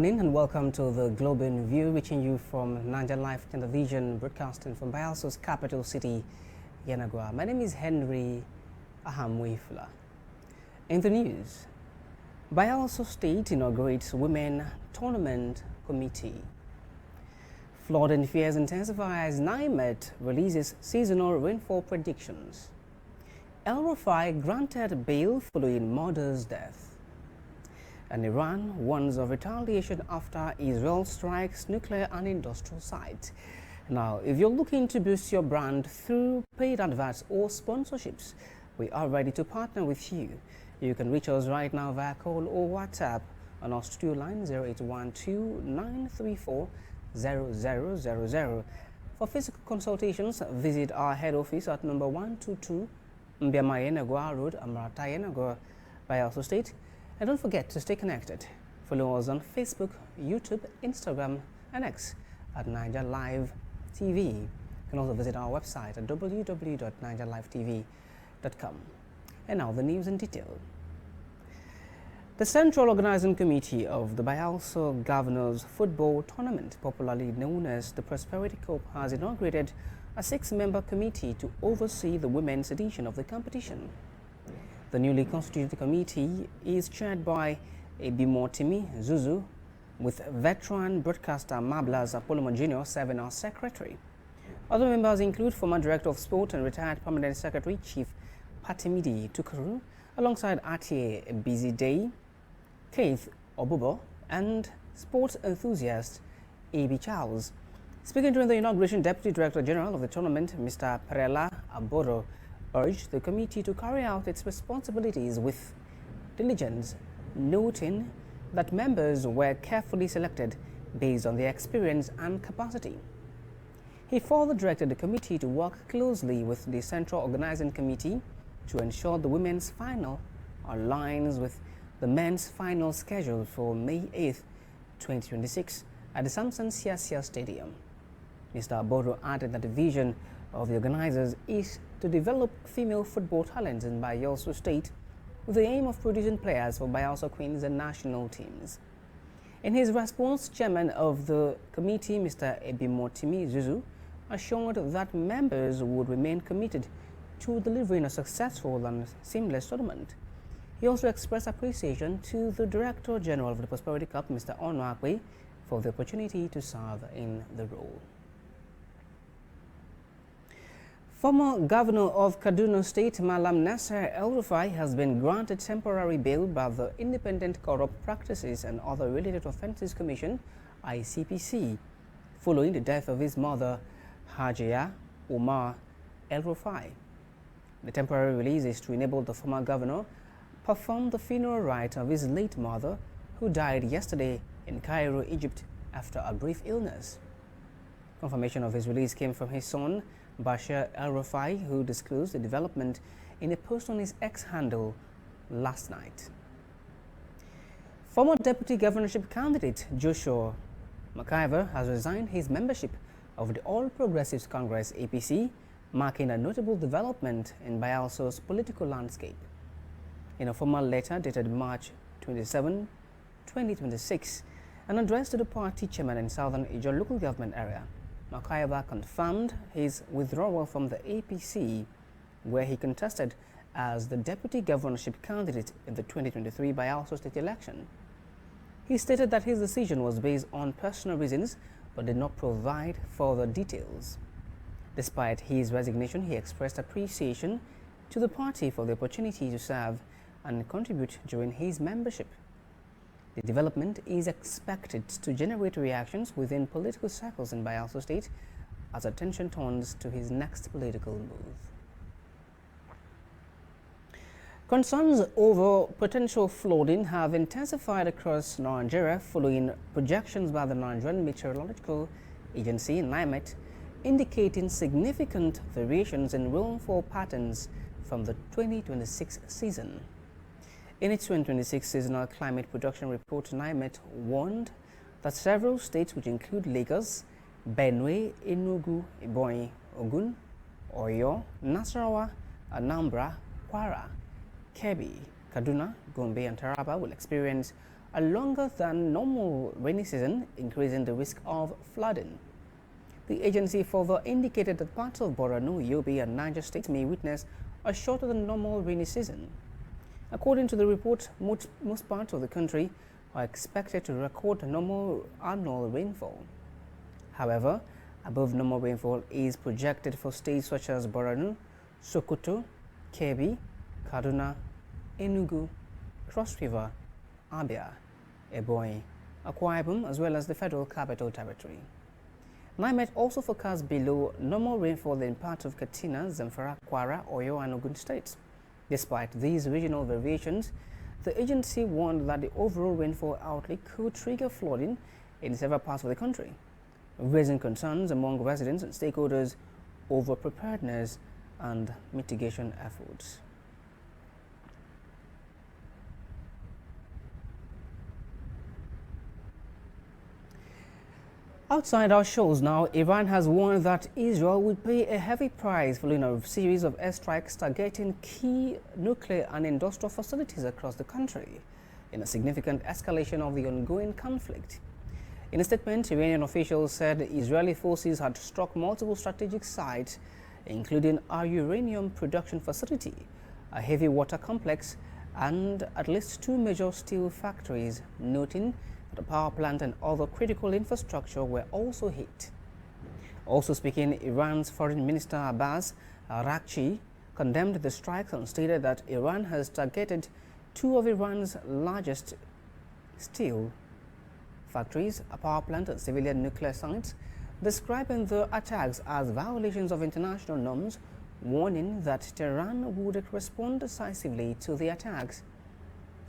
morning and welcome to the Globe in View, reaching you from Niger Life Television, broadcasting from Bielsa's capital city, Yenagoa. My name is Henry Ahamuefula. In the news, Bielsa State inaugurates Women Tournament Committee. Flooding fears intensify as NIMET releases seasonal rainfall predictions. El Rufai granted bail following mother's death. And Iran warns of retaliation after Israel strikes nuclear and industrial sites. Now, if you're looking to boost your brand through paid adverts or sponsorships, we are ready to partner with you. You can reach us right now via call or WhatsApp on our studio line 0812-934-0000. For physical consultations, visit our head office at number 122 Mbiamayenagwa Road, Amrata Yenagwa, Bielsa State. And don't forget to stay connected. Follow us on Facebook, YouTube, Instagram, and X at Niger Live TV. You can also visit our website at www.nigerlivetv.com. And now the news in detail. The Central Organizing Committee of the Bielsa Governors Football Tournament, popularly known as the Prosperity Cup, has inaugurated a 6-member committee to oversee the women's edition of the competition. The newly constituted committee is chaired by Ahamuefula Zuzu, with veteran broadcaster Mablas Apollo Jr. serving as secretary. Other members include former Director of Sport and retired Permanent Secretary Chief Patimidi Tukuru, alongside Atie Bizidei, Keith Obubo, and sports enthusiast A.B. Charles. Speaking during the inauguration, Deputy Director General of the tournament, Mr. Perela Aboro, urged the committee to carry out its responsibilities with diligence, noting that members were carefully selected based on their experience and capacity. He further directed the committee to work closely with the Central Organizing Committee to ensure the women's final aligns with the men's final scheduled for May 8, 2026 at the Samson Siasia Stadium. Mr. Aboro added that the vision of the organizers is to develop female football talents in Bielsa State with the aim of producing players for Bielsa Queens and national teams. In his response, Chairman of the committee, Mr. Ahamuefula Zuzu, assured that members would remain committed to delivering a successful and seamless tournament. He also expressed appreciation to the Director General of the Prosperity Cup, Mr. Onwakwe, for the opportunity to serve in the role. Former Governor of Kaduna State, Malam Nasser El Rufai, has been granted temporary bail by the Independent Corrupt Practices and Other Related Offences Commission, ICPC, following the death of his mother, Hajia Omar El Rufai. The temporary release is to enable the former governor perform the funeral rite of his late mother, who died yesterday in Cairo, Egypt, after a brief illness. Confirmation of his release came from his son, Bashir El Rufai, who disclosed the development in a post on his X handle last night. Former deputy governorship candidate Joshua McIver has resigned his membership of the All Progressives Congress APC, marking a notable development in Bielsa's political landscape. In a formal letter dated March 27, 2026, and addressed to the party chairman in Southern Ijo local government area, McIver confirmed his withdrawal from the APC, where he contested as the deputy governorship candidate in the 2023 Bielsa state election. He stated that his decision was based on personal reasons but did not provide further details. Despite his resignation, he expressed appreciation to the party for the opportunity to serve and contribute during his membership. The development is expected to generate reactions within political circles in Bielsa State as attention turns to his next political move. Concerns over potential flooding have intensified across Nigeria following projections by the Nigerian Meteorological Agency, NIMET, indicating significant variations in rainfall patterns from the 2026 season. In its 2026 seasonal climate production report, NIMET warned that several states, which include Lagos, Benue, Enugu, Ebonyi, Ogun, Oyo, Nasarawa, Anambra, Kwara, Kebbi, Kaduna, Gombe, and Taraba will experience a longer than normal rainy season, increasing the risk of flooding. The agency further indicated that parts of Borno, Yobe, and Niger states may witness a shorter than normal rainy season. According to the report, most parts of the country are expected to record normal annual rainfall. However, above normal rainfall is projected for states such as Borno, Sokoto, Kebbi, Kaduna, Enugu, Cross River, Abia, Ebonyi, Akwa Ibom, as well as the Federal Capital Territory. NIMET also forecast below normal rainfall in parts of Katsina, Zamfara, Kwara, Oyo, and Ogun states. Despite these regional variations, the agency warned that the overall rainfall outlook could trigger flooding in several parts of the country, raising concerns among residents and stakeholders over preparedness and mitigation efforts. Outside our shows now, Iran has warned that Israel would pay a heavy price following a series of airstrikes targeting key nuclear and industrial facilities across the country, in a significant escalation of the ongoing conflict. In a statement, Iranian officials said Israeli forces had struck multiple strategic sites, including a uranium production facility, a heavy water complex, and at least 2 major steel factories, noting the power plant and other critical infrastructure were also hit. Also speaking, Iran's Foreign Minister Abbas Araghchi condemned the strikes and stated that Iran has targeted 2 of Iran's largest steel factories, a power plant, and civilian nuclear sites, describing the attacks as violations of international norms, warning that Tehran would respond decisively to the attacks.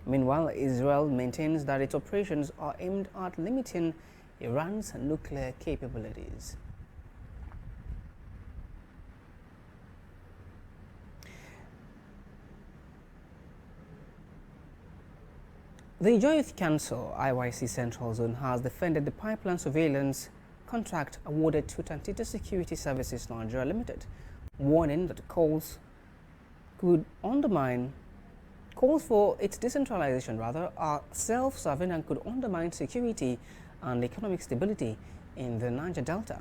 Meanwhile, Israel maintains that its operations are aimed at limiting Iran's nuclear capabilities. The Joint Council IYC Central Zone has defended the pipeline surveillance contract awarded to Tantita Security Services Nigeria Limited, warning that calls for its decentralization are self-serving and could undermine security and economic stability in the Niger Delta.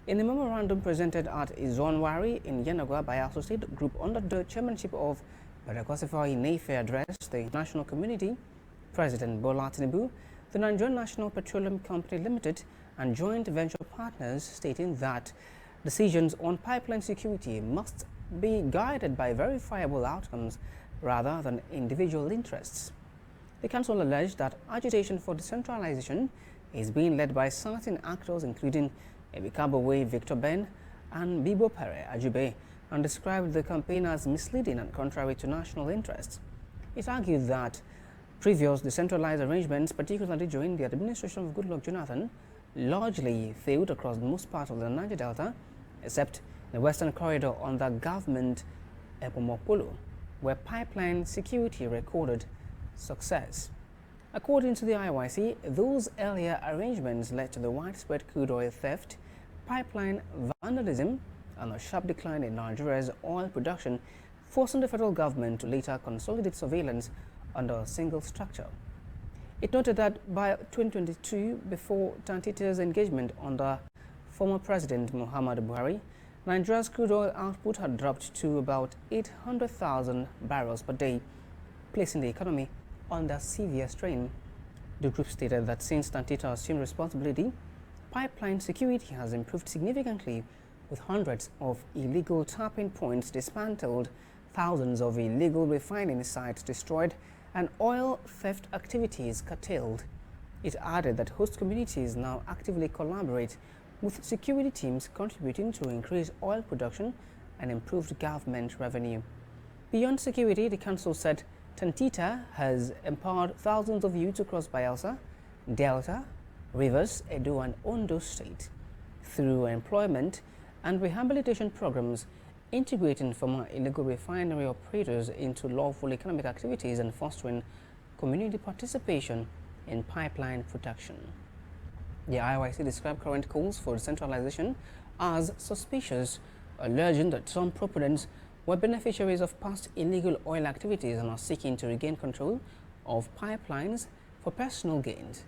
In a memorandum presented at Izonwari in Yenagoa by Associate Group under the chairmanship of Badagosifa Inefe addressed the national community, President Bola Tinubu, the Nigerian National Petroleum Company Limited, and joint venture partners, stating that decisions on pipeline security must be guided by verifiable outcomes rather than individual interests. The council alleged that agitation for decentralization is being led by certain actors, including Ebikabowe Victor Ben and Bibo Pere Ajube, and described the campaign as misleading and contrary to national interests. It argued that previous decentralized arrangements, particularly during the administration of Goodluck Jonathan, largely failed across most parts of the Niger Delta, except the western corridor under government Ahamuefula, where pipeline security recorded success. According to the IYC, those earlier arrangements led to the widespread crude oil theft, pipeline vandalism, and a sharp decline in Nigeria's oil production, forcing the federal government to later consolidate surveillance under a single structure. It noted that by 2022, before Tantita's engagement under former President Muhammadu Buhari, Nigeria's crude oil output had dropped to about 800,000 barrels per day, placing the economy under severe strain. The group stated that since Tantita assumed responsibility, pipeline security has improved significantly, with hundreds of illegal tapping points dismantled, thousands of illegal refining sites destroyed, and oil theft activities curtailed. It added that host communities now actively collaborate with security teams, contributing to increased oil production and improved government revenue. Beyond security, the council said Tantita has empowered thousands of youths across Bayelsa, Delta, Rivers, Edo, and Ondo State through employment and rehabilitation programs, integrating former illegal refinery operators into lawful economic activities and fostering community participation in pipeline production. The IYC described current calls for decentralization as suspicious, alleging that some proponents were beneficiaries of past illegal oil activities and are seeking to regain control of pipelines for personal gains.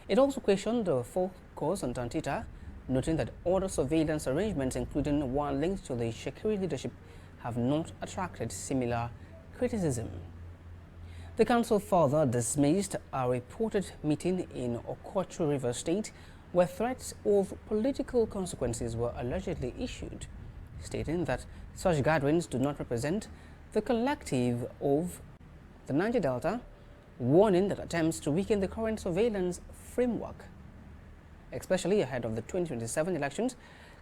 It also questioned the focus on Tantita, noting that other surveillance arrangements, including one linked to the Shekiri leadership, have not attracted similar criticism. The council further dismissed a reported meeting in Okochu River State where threats of political consequences were allegedly issued, stating that such gatherings do not represent the collective of the Niger Delta, warning that attempts to weaken the current surveillance framework, especially ahead of the 2027 elections,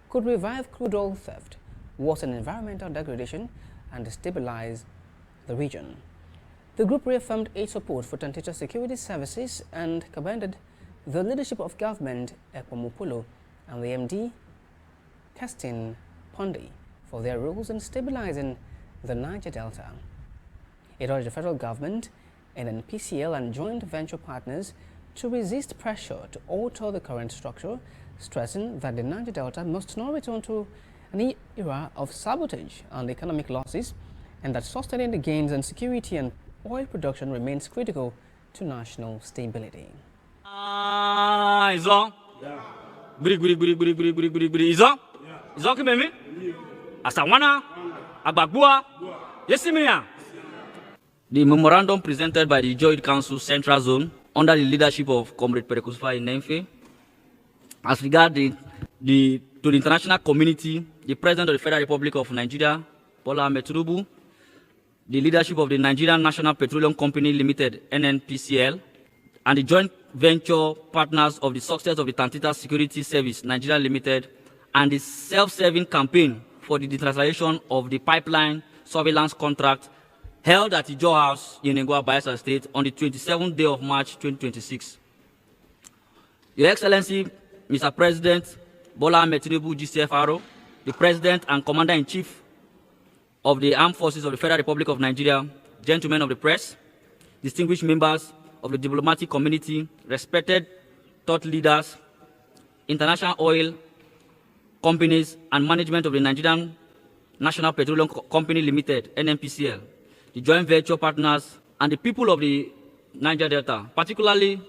could revive crude oil theft, worsen environmental degradation, and destabilize the region. The group reaffirmed its support for Tantita security services and commended the leadership of government, Ahamuefula, and the MD, Kestin Pondi, for their roles in stabilizing the Niger Delta. It urged the federal government, NNPCL, and joint venture partners to resist pressure to alter the current structure, stressing that the Niger Delta must not return to an era of sabotage and economic losses, and that sustaining the gains and security and oil production remains critical to national stability. Izo? Yeah. Izo? Izo kimemi? Asawana? Agbagua? Yesimia? The memorandum presented by the Joint Council Central Zone under the leadership of Comrade Perekusufa Nenfe, as regards to the international community, the President of the Federal Republic of Nigeria, Bola Ahmed Tinubu, the leadership of the Nigerian National Petroleum Company Limited, NNPCL, and the joint venture partners of the success of the Tantita Security Service, Nigeria Limited, and the self-serving campaign for the decentralization of the pipeline surveillance contract held at Ijo House in Ngwa, Bayelsa State on the 27th day of March 2026. Your Excellency, Mr. President Bola Ahmed Tinubu, GCFRO, the President and Commander-in-Chief of the Armed Forces of the Federal Republic of Nigeria, gentlemen of the press, distinguished members of the diplomatic community, respected thought leaders, international oil companies, and management of the Nigerian National Petroleum Company Limited, NNPCL, the joint venture partners, and the people of the Niger Delta, particularly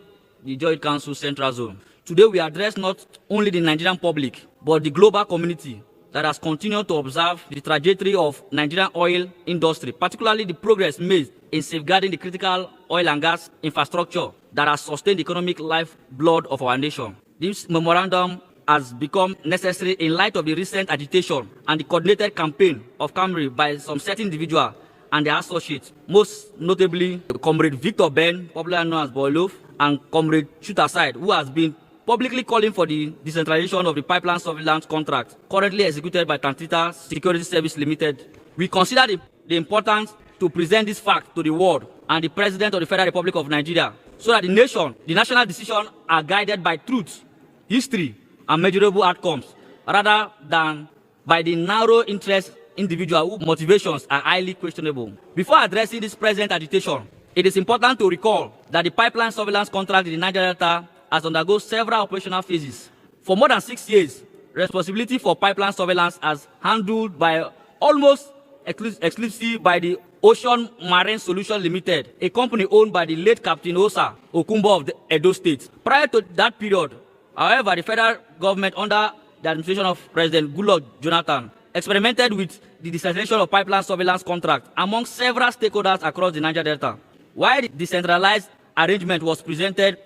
the Joint Council Central Zone. Today we address not only the Nigerian public, but the global community that has continued to observe the trajectory of Nigerian oil industry, particularly the progress made in safeguarding the critical oil and gas infrastructure that has sustained the economic lifeblood of our nation. This memorandum has become necessary in light of the recent agitation and the coordinated campaign of Camry by some certain individuals and their associates, most notably Comrade Victor Ben, popularly known as Boilov, and Comrade Shootaside, who has been publicly calling for the decentralization of the pipeline surveillance contract currently executed by Tantita Security Service Limited. We consider the importance to present this fact to the world and the President of the Federal Republic of Nigeria so that the national decisions are guided by truth, history, and measurable outcomes rather than by the narrow interest individual whose motivations are highly questionable. Before addressing this present agitation, it is important to recall that the pipeline surveillance contract in the Niger Delta has undergone several operational phases. For more than 6 years, responsibility for pipeline surveillance has handled by almost exclusively by the Ocean Marine Solution Limited, a company owned by the late Captain Osa Okumbo of the Edo State. Prior to that period, however, the federal government under the administration of President Goodluck Jonathan experimented with the decentralization of pipeline surveillance contract among several stakeholders across the Niger Delta. While the decentralized arrangement was presented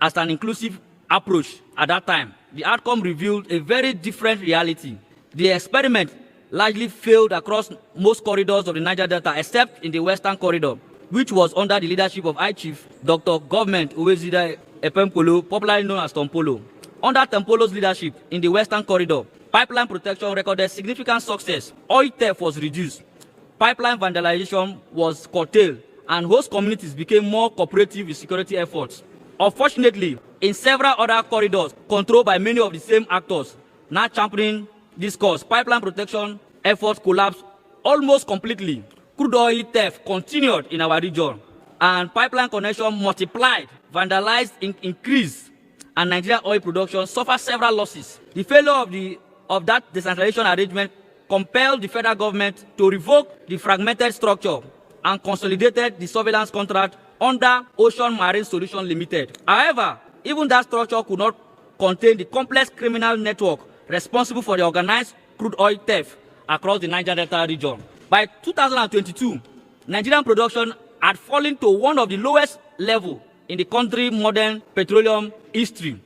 as an inclusive approach at that time, the outcome revealed a very different reality. The experiment largely failed across most corridors of the Niger Delta except in the Western Corridor, which was under the leadership of High Chief Dr. Government Uwezida Epempolo, popularly known as Tompolo. Under Tompolo's leadership in the Western Corridor, pipeline protection recorded significant success. Oil theft was reduced, pipeline vandalization was curtailed, and host communities became more cooperative with security efforts. Unfortunately, in several other corridors controlled by many of the same actors now championing this cause, pipeline protection efforts collapsed almost completely. Crude oil theft continued in our region, and pipeline connection multiplied, vandalized, increased, and Nigerian oil production suffered several losses. The failure of that decentralization arrangement compelled the federal government to revoke the fragmented structure and consolidated the surveillance contract under Ocean Marine Solutions Limited. However, even that structure could not contain the complex criminal network responsible for the organized crude oil theft across the Niger Delta region. By 2022, Nigerian production had fallen to one of the lowest levels in the country's modern petroleum history.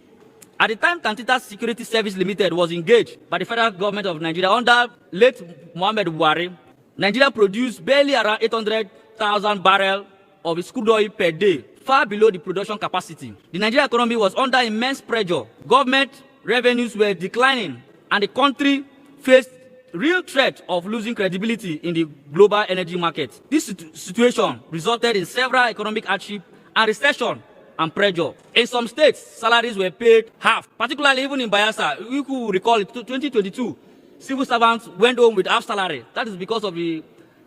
At the time Tantita Security Service Limited was engaged by the federal government of Nigeria under late Mohammed Buhari, Nigeria produced barely around 800,000 barrels of its crude oil per day, far below the production capacity. The Nigerian economy was under immense pressure. Government revenues were declining, and the country faced real threat of losing credibility in the global energy market. This situation resulted in several economic hardship and recession and pressure. In some states, salaries were paid half, particularly even in Bayelsa. You could recall it, 2022, civil servants went home with half salary. That is because of the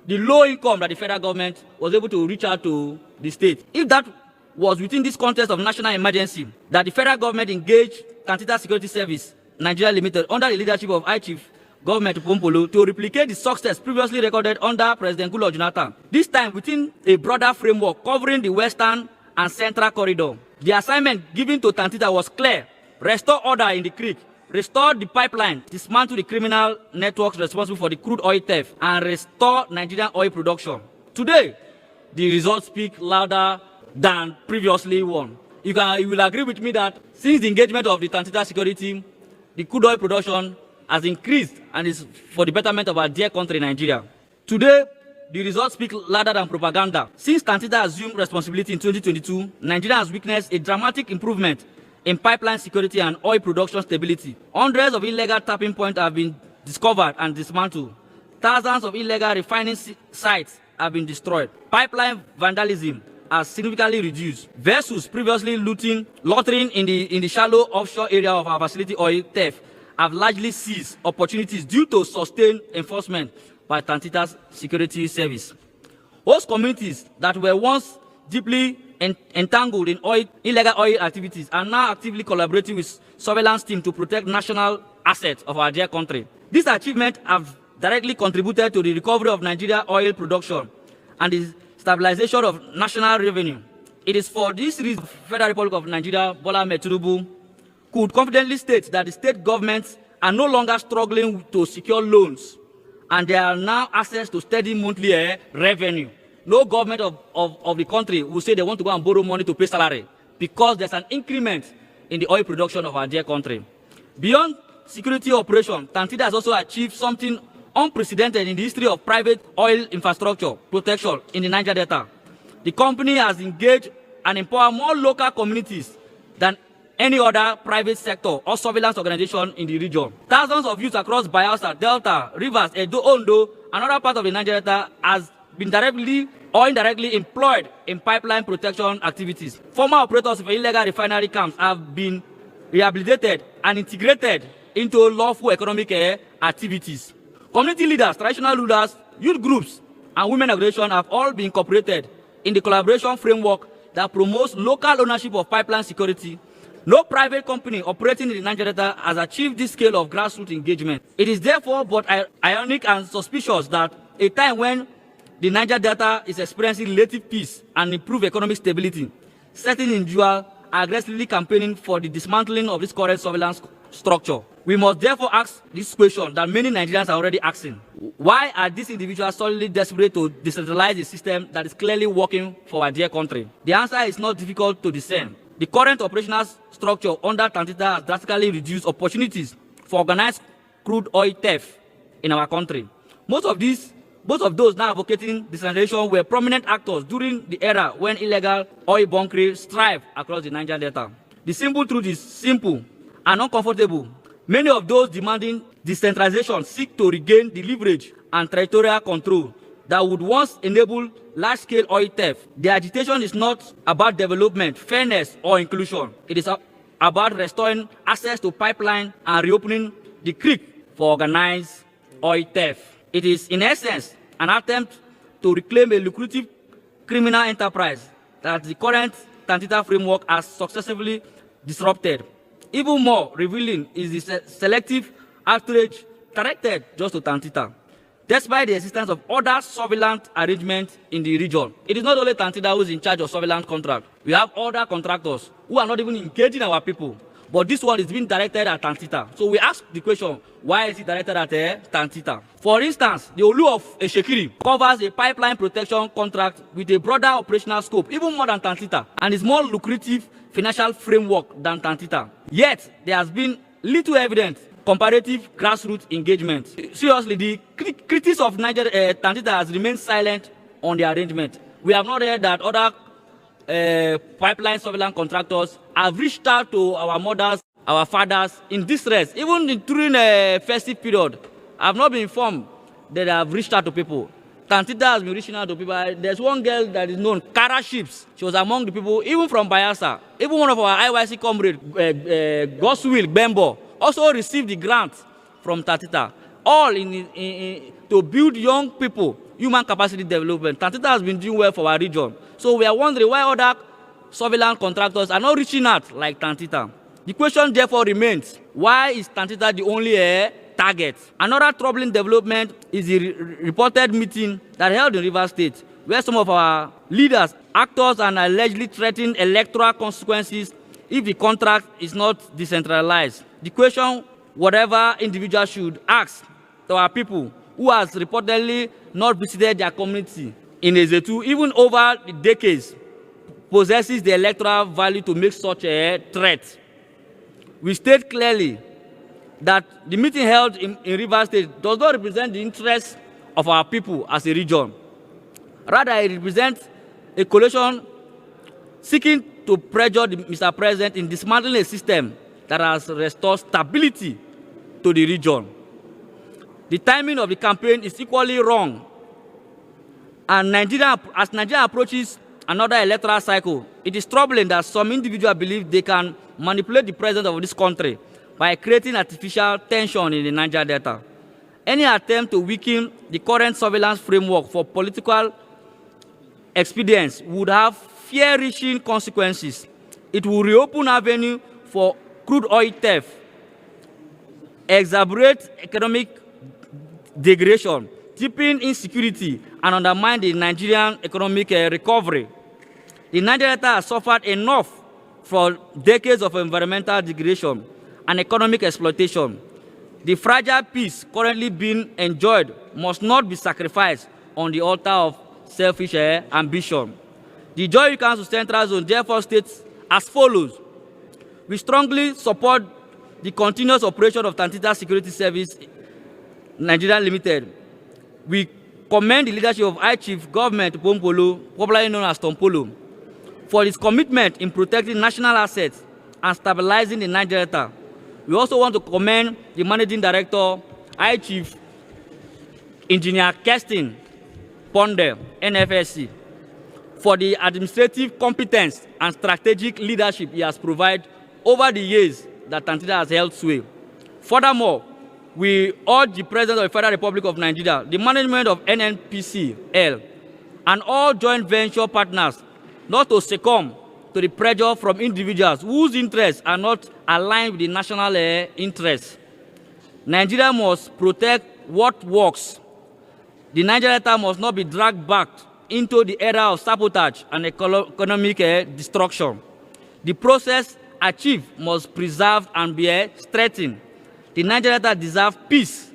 low income that the federal government was able to reach out to the state. If that was within this context of national emergency, that the federal government engaged Tantita Security Service Nigeria Limited under the leadership of High Chief Government Pompolo to replicate the success previously recorded under President Goodluck Jonathan, this time within a broader framework covering the western and central corridor. The assignment given to Tantita was clear: restore order in the creek, restore the pipeline, dismantle the criminal networks responsible for the crude oil theft, and restore Nigerian oil production. Today, the results speak louder than previously won. You will agree with me that since the engagement of the Tantita security, the crude oil production has increased and is for the betterment of our dear country, Nigeria. Today, the results speak louder than propaganda. Since Tantita assumed responsibility in 2022, Nigeria has witnessed a dramatic improvement in pipeline security and oil production stability. Hundreds of illegal tapping points have been discovered and dismantled. Thousands of illegal refining sites have been destroyed. Pipeline vandalism has significantly reduced. Vessels previously loitering in the shallow offshore area of our facility oil theft have largely seized opportunities due to sustained enforcement by Tantita's security service. Host communities that were once deeply entangled in illegal oil activities are now actively collaborating with surveillance teams to protect national assets of our dear country. These achievements have directly contributed to the recovery of Nigeria oil production and the stabilization of national revenue. It is for this reason the Federal Republic of Nigeria, Bola Ahmed Tinubu, could confidently state that the state governments are no longer struggling to secure loans, and there are now access to steady monthly revenue. No government of the country will say they want to go and borrow money to pay salary because there's an increment in the oil production of our dear country. Beyond security operation, Tantita has also achieved something unprecedented in the history of private oil infrastructure protection in the Niger Delta. The company has engaged and empowered more local communities than any other private sector or surveillance organization in the region. Thousands of youths across Bayelsa, Delta, Rivers, Edo, Ondo, and other parts of the Niger Delta has been directly or indirectly employed in pipeline protection activities. Former operators of illegal refinery camps have been rehabilitated and integrated into lawful economic activities. Community leaders, traditional rulers, youth groups, and women organizations have all been incorporated in the collaboration framework that promotes local ownership of pipeline security. No private company operating in the Niger Delta has achieved this scale of grassroots engagement. It is therefore but ironic and suspicious that a time when the Niger Delta is experiencing relative peace and improved economic stability, certain individuals are aggressively campaigning for the dismantling of this current surveillance structure. We must therefore ask this question that many Nigerians are already asking. Why are these individuals solely desperate to decentralize a system that is clearly working for our dear country? The answer is not difficult to discern. The current operational structure under Tantita has drastically reduced opportunities for organized crude oil theft in our country. Most of those now advocating decentralization were prominent actors during the era when illegal oil bunkering thrived across the Niger Delta. The simple truth is simple and uncomfortable. Many of those demanding decentralization seek to regain the leverage and territorial control that would once enable large-scale oil theft. The agitation is not about development, fairness, or inclusion. It is about restoring access to pipeline and reopening the creek for organized oil theft. It is, in essence, an attempt to reclaim a lucrative criminal enterprise that the current Tantita framework has successfully disrupted. Even more revealing is the selective outrage directed just to Tantita. despite the existence of other surveillance arrangements in the region. It is not only Tantita who is in charge of surveillance contract. We have other contractors who are not even engaging our people. But this one is being directed at Tantita. So we ask the question, why is it directed at Tantita? For instance, the Olu of Eshekiri covers a pipeline protection contract with a broader operational scope, even more than Tantita, and is more lucrative financial framework than Tantita. Yet, there has been little evidence comparative grassroots engagement. Seriously, the critics of Tantita has remained silent on the arrangement. We have not heard that other pipeline surveillance contractors have reached out to our mothers, our fathers in distress. Even during a festive period, I have not been informed that they have reached out to people. Tantita has been reaching out to people. There's one girl that is known, Kara Ships. She was among the people, even from Bayelsa. Even one of our IYC comrades, Goswill Bembo, also received the grant from Tantita, all to build young people, human capacity development. Tantita has been doing well for our region. So we are wondering why other surveillance contractors are not reaching out like Tantita. The question therefore remains, why is Tantita the only target? Another troubling development is the reported meeting that held in Rivers State, where some of our leaders, actors, and allegedly threatened electoral consequences if the contract is not decentralized. The question whatever individual should ask to our people who has reportedly not visited their community in Ezetu, even over the decades, possesses the electoral value to make such a threat. We state clearly that the meeting held in Rivers State does not represent the interests of our people as a region. Rather, it represents a coalition seeking to pressure Mr. President in dismantling a system that has restored stability to the region. The timing of the campaign is equally wrong. And as Nigeria approaches another electoral cycle, it is troubling that some individuals believe they can manipulate the president of this country by creating artificial tension in the Niger Delta. Any attempt to weaken the current surveillance framework for political expedience would have far-reaching consequences. It will reopen avenue for crude oil theft, exacerbate economic degradation, deepen insecurity, and undermine the Nigerian economic recovery. The Niger Delta has suffered enough for decades of environmental degradation and economic exploitation. The fragile peace currently being enjoyed must not be sacrificed on the altar of selfish ambition. The Joy Council Central Zone therefore states as follows: we strongly support the continuous operation of Tantita Security Service Nigeria Limited. We commend the leadership of High Chief Government Pompolo, popularly known as Tompolo, for its commitment in protecting national assets and stabilizing the Niger Delta. We also want to commend the Managing Director, High Chief Engineer Kestin Ponde, NFSC, for the administrative competence and strategic leadership he has provided over the years that Tantita has held sway. Furthermore, we urge the President of the Federal Republic of Nigeria, the management of NNPCL, and all joint venture partners not to succumb to the pressure from individuals whose interests are not aligned with the national interests. Nigeria must protect what works. The Niger Delta must not be dragged back into the era of sabotage and economic destruction. The process achieved must preserve and be strengthened. The Niger Delta deserves peace.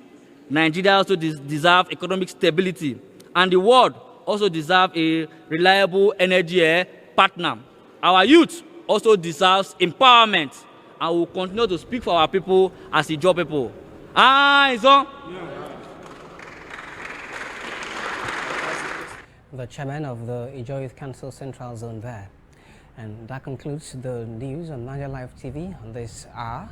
Nigeria also deserves economic stability. And the world also deserves a reliable energy partner. Our youth also deserves empowerment. And we will continue to speak for our people as the job people. The chairman of the Ijaw Youth Council Central Zone there. And that concludes the news on Niger Live TV on this hour.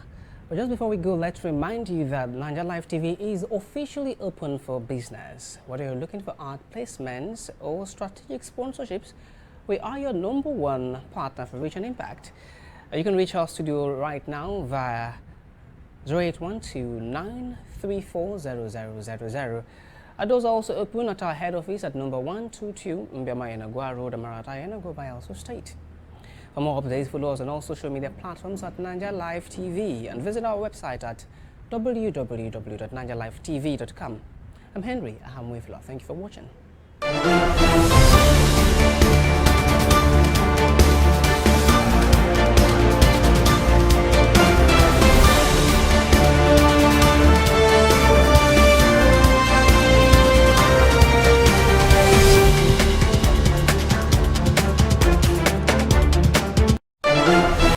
But just before we go, let's remind you that Niger Live TV is officially open for business. Whether you're looking for art placements or strategic sponsorships, we are your #1 partner for Reach and Impact. You can reach our studio right now via 0812-934-0000. Doors are also open at our head office at number 122 Mbiama Road, Amarata, Enugu, Bayelsa State. For more updates, follow us on all social media platforms at Niger Live TV and visit our website at www.nigerlivetv.com. I'm Henry Ahamuefula. Thank you for watching.